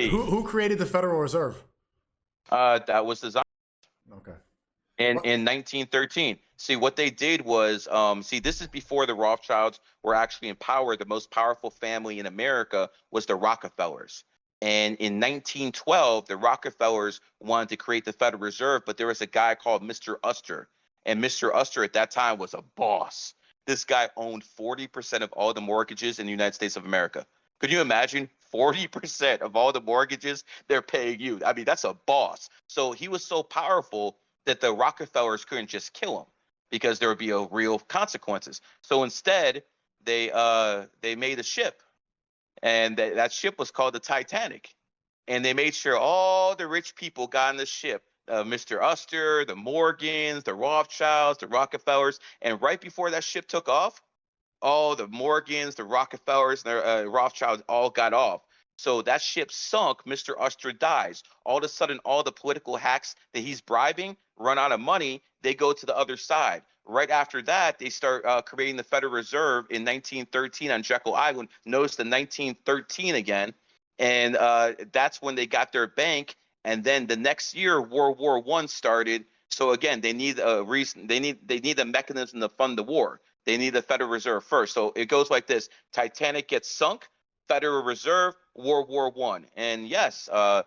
Who created the Federal Reserve? That was designed Okay. in 1913. See, what they did was, this is before the Rothschilds were actually in power. The most powerful family in America was the Rockefellers. And in 1912, the Rockefellers wanted to create the Federal Reserve, but there was a guy called Mr. Uster. And Mr. Uster at that time was a boss. This guy owned 40% of all the mortgages in the United States of America. Could you imagine 40% of all the mortgages they're paying you? I mean, that's a boss. So he was so powerful that the Rockefellers couldn't just kill him because there would be a real consequences. So instead, they made a ship, and that ship was called the Titanic. And they made sure all the rich people got on the ship. Mr. Uster, the Morgans, the Rothschilds, the Rockefellers. And right before that ship took off, all the Morgans, the Rockefellers, and the Rothschilds all got off. So that ship sunk. Mr. Uster dies. All of a sudden, all the political hacks that he's bribing run out of money. They go to the other side. Right after that, they start creating the Federal Reserve in 1913 on Jekyll Island. Notice the 1913 again. And that's when they got their bank. And then the next year, World War I started. So again, they need a reason. They need a mechanism to fund the war. They need the Federal Reserve first. So it goes like this: Titanic gets sunk, Federal Reserve, World War I. And yes, the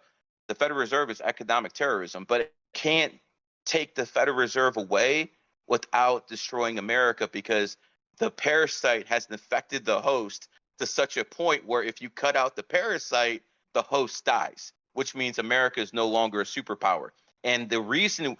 Federal Reserve is economic terrorism, but it can't take the Federal Reserve away without destroying America, because the parasite has infected the host to such a point where if you cut out the parasite, the host dies, which means America is no longer a superpower. And the reason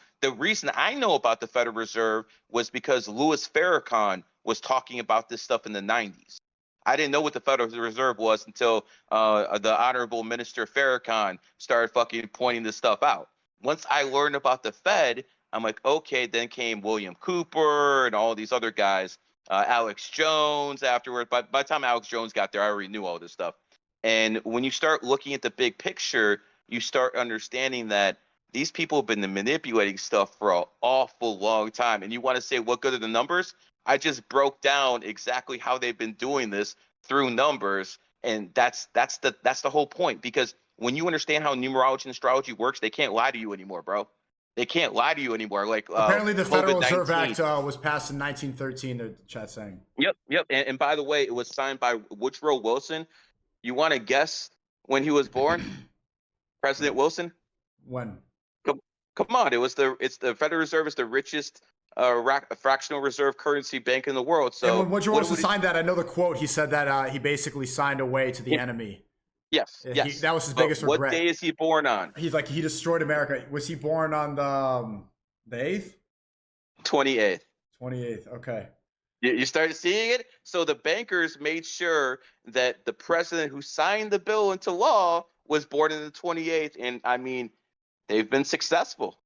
I know about the Federal Reserve was because Louis Farrakhan was talking about this stuff in the 90s. I didn't know what the Federal Reserve was until the Honorable Minister Farrakhan started fucking pointing this stuff out. Once I learned about the Fed, I'm like, okay, then came William Cooper and all these other guys, Alex Jones afterward. By the time Alex Jones got there, I already knew all this stuff. And when you start looking at the big picture, you start understanding that these people have been manipulating stuff for an awful long time. And you want to say, what good are the numbers? I just broke down exactly how they've been doing this through numbers. And that's the whole point. Because when you understand how numerology and astrology works, they can't lie to you anymore, bro. They can't lie to you anymore. Like apparently, the Federal COVID-19. Reserve Act was passed in 1913. The chat saying. Yep. And by the way, it was signed by Woodrow Wilson. You want to guess when he was born, President Wilson? When? Come on, it's the Federal Reserve is the richest fractional reserve currency bank in the world. So and when Woodrow Wilson signed that, I know the quote. He said that he basically signed away to the enemy. Yes. That was his biggest regret. What day is he born on? He's like, he destroyed America. Was he born on the 8th? 28th. 28th. Okay. You started seeing it? So the bankers made sure that the president who signed the bill into law was born on the 28th. And I mean, they've been successful.